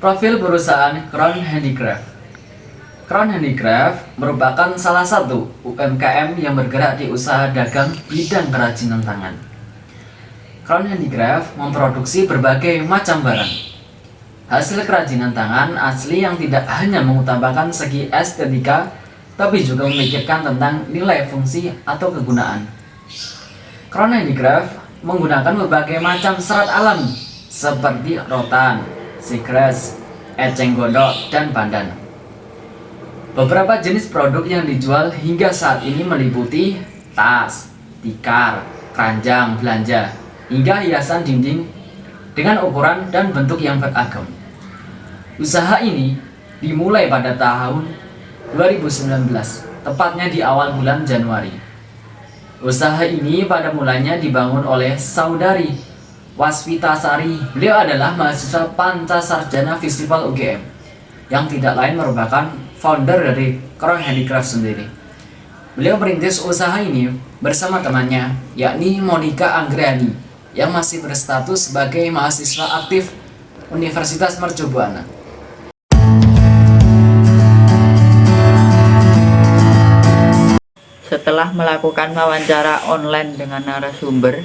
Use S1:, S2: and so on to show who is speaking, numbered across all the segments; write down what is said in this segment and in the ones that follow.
S1: Profil perusahaan Crown Handicraft. Crown Handicraft merupakan salah satu UMKM yang bergerak di usaha dagang bidang kerajinan tangan. Crown Handicraft memproduksi berbagai macam barang. Hasil kerajinan tangan asli yang tidak hanya mengutamakan segi estetika, tapi juga memikirkan tentang nilai fungsi atau kegunaan. Crown Handicraft menggunakan berbagai macam serat alami seperti rotan, sigres, eceng gondok, dan pandan. Beberapa jenis produk yang dijual hingga saat ini meliputi tas, tikar, keranjang belanja, hingga hiasan dinding dengan ukuran dan bentuk yang beragam. Usaha ini dimulai pada tahun 2019, tepatnya di awal bulan Januari. Usaha ini pada mulanya dibangun oleh saudari Waswita Sari. Beliau adalah mahasiswa Pancasarjana Festival UGM yang tidak lain merupakan founder dari Crown Handicraft sendiri. Beliau merintis usaha ini bersama temannya, yakni Monica Anggreni, yang masih berstatus sebagai mahasiswa aktif Universitas Mercu Buana.
S2: Setelah melakukan wawancara online dengan narasumber,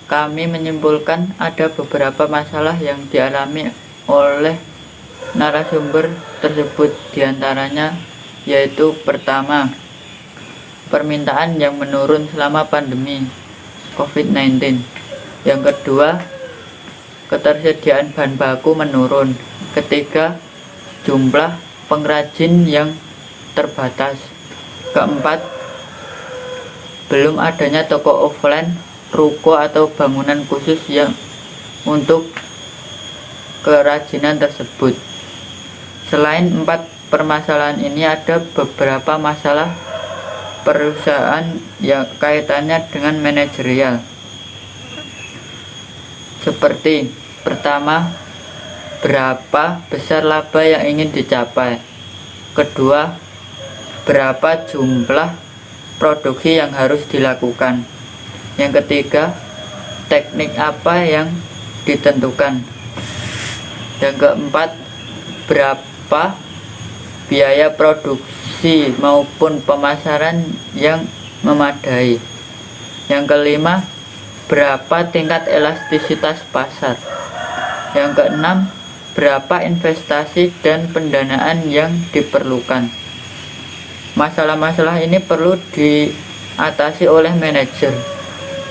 S2: kami menyimpulkan ada beberapa masalah yang dialami oleh narasumber tersebut, diantaranya yaitu pertama, permintaan yang menurun selama pandemi COVID-19. Yang kedua, ketersediaan bahan baku menurun. Ketiga, jumlah pengrajin yang terbatas. Keempat, belum adanya toko offline, ruko atau bangunan khusus yang untuk kerajinan tersebut. Selain 4 permasalahan ini, ada beberapa masalah perusahaan yang kaitannya dengan manajerial. Seperti pertama, berapa besar laba yang ingin dicapai. Kedua, berapa jumlah produksi yang harus dilakukan. Yang ketiga, teknik apa yang ditentukan. Yang keempat, berapa biaya produksi maupun pemasaran yang memadai. Yang kelima, berapa tingkat elastisitas pasar. Yang keenam, berapa investasi dan pendanaan yang diperlukan. Masalah-masalah ini perlu diatasi oleh manajer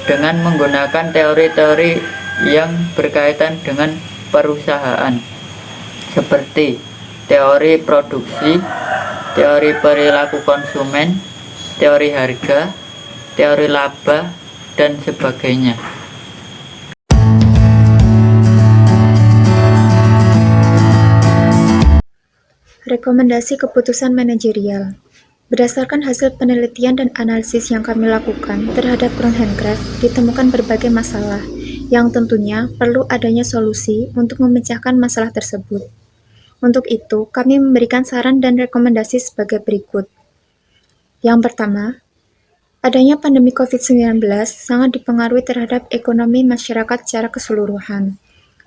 S2: dengan menggunakan teori-teori yang berkaitan dengan perusahaan, seperti teori produksi, teori perilaku konsumen, teori harga, teori laba, dan sebagainya.
S3: Rekomendasi keputusan manajerial. Berdasarkan hasil penelitian dan analisis yang kami lakukan terhadap Crown Handicraft, ditemukan berbagai masalah yang tentunya perlu adanya solusi untuk memecahkan masalah tersebut. Untuk itu, kami memberikan saran dan rekomendasi sebagai berikut. Yang pertama, adanya pandemi COVID-19 sangat dipengaruhi terhadap ekonomi masyarakat secara keseluruhan.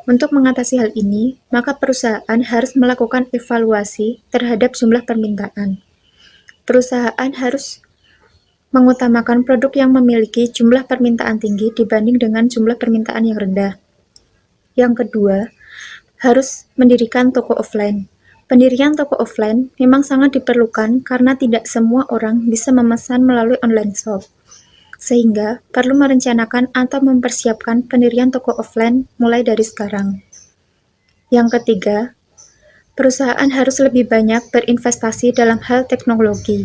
S3: Untuk mengatasi hal ini, maka perusahaan harus melakukan evaluasi terhadap jumlah permintaan. Perusahaan harus mengutamakan produk yang memiliki jumlah permintaan tinggi dibanding dengan jumlah permintaan yang rendah. Yang kedua, harus mendirikan toko offline. Pendirian toko offline memang sangat diperlukan karena tidak semua orang bisa memesan melalui online shop, sehingga perlu merencanakan atau mempersiapkan pendirian toko offline mulai dari sekarang. Yang ketiga, perusahaan harus lebih banyak berinvestasi dalam hal teknologi.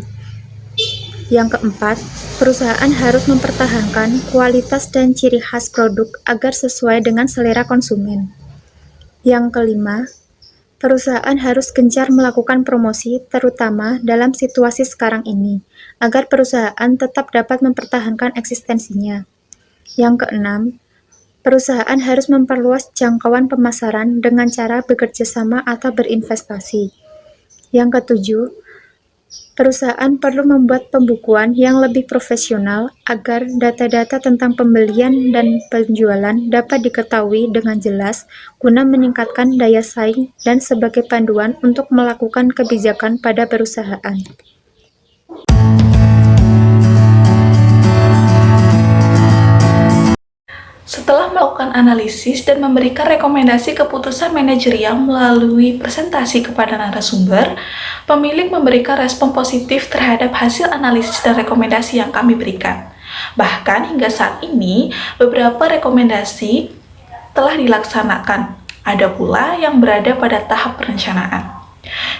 S3: Yang keempat, perusahaan harus mempertahankan kualitas dan ciri khas produk agar sesuai dengan selera konsumen. Yang kelima, perusahaan harus gencar melakukan promosi, terutama dalam situasi sekarang ini, agar perusahaan tetap dapat mempertahankan eksistensinya. Yang keenam, perusahaan harus memperluas jangkauan pemasaran dengan cara bekerja sama atau berinvestasi. Yang ketujuh, Perusahaan perlu membuat pembukuan yang lebih profesional agar data-data tentang pembelian dan penjualan dapat diketahui dengan jelas guna meningkatkan daya saing dan sebagai panduan untuk melakukan kebijakan pada perusahaan.
S4: Setelah melakukan analisis dan memberikan rekomendasi keputusan manajerial melalui presentasi kepada narasumber, pemilik memberikan respon positif terhadap hasil analisis dan rekomendasi yang kami berikan. Bahkan hingga saat ini, beberapa rekomendasi telah dilaksanakan. Ada pula yang berada pada tahap perencanaan.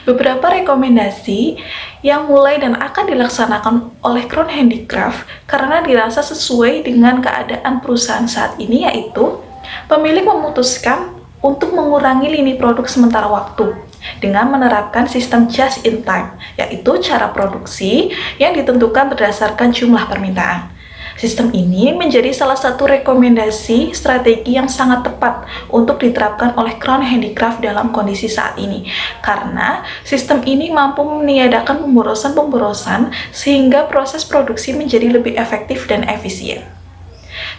S4: Beberapa rekomendasi yang mulai dan akan dilaksanakan oleh Crown Handicraft karena dirasa sesuai dengan keadaan perusahaan saat ini, yaitu pemilik memutuskan untuk mengurangi lini produk sementara waktu dengan menerapkan sistem just in time, yaitu cara produksi yang ditentukan berdasarkan jumlah permintaan. Sistem ini menjadi salah satu rekomendasi strategi yang sangat tepat untuk diterapkan oleh Crown Handicraft dalam kondisi saat ini, karena sistem ini mampu meniadakan pemborosan-pemborosan sehingga proses produksi menjadi lebih efektif dan efisien.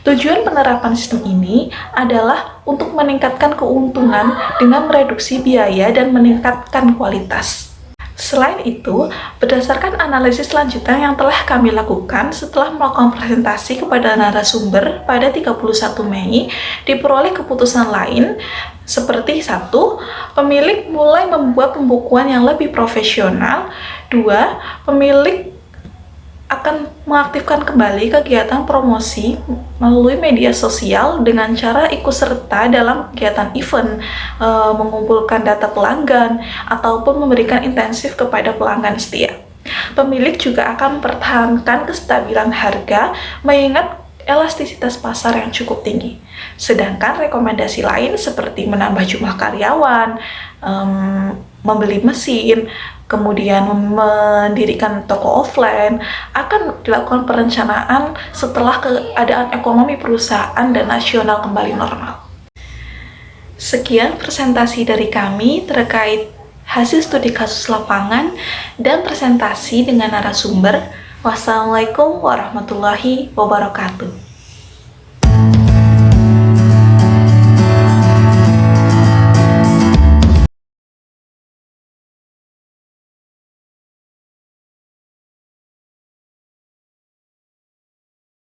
S4: Tujuan penerapan sistem ini adalah untuk meningkatkan keuntungan dengan mereduksi biaya dan meningkatkan kualitas. Selain itu, berdasarkan analisis lanjutan yang telah kami lakukan setelah melakukan presentasi kepada narasumber pada 31 Mei, diperoleh keputusan lain seperti 1. Pemilik mulai membuat pembukuan yang lebih profesional. 2. Pemilik akan mengaktifkan kembali kegiatan promosi melalui media sosial dengan cara ikut serta dalam kegiatan event, mengumpulkan data pelanggan, ataupun memberikan intensif kepada pelanggan setia. Pemilik juga akan mempertahankan kestabilan harga mengingat elastisitas pasar yang cukup tinggi. Sedangkan rekomendasi lain seperti menambah jumlah karyawan, membeli mesin, kemudian mendirikan toko offline akan dilakukan perencanaan setelah keadaan ekonomi perusahaan dan nasional kembali normal. Sekian presentasi dari kami terkait hasil studi kasus lapangan dan presentasi dengan narasumber. Wassalamualaikum warahmatullahi wabarakatuh.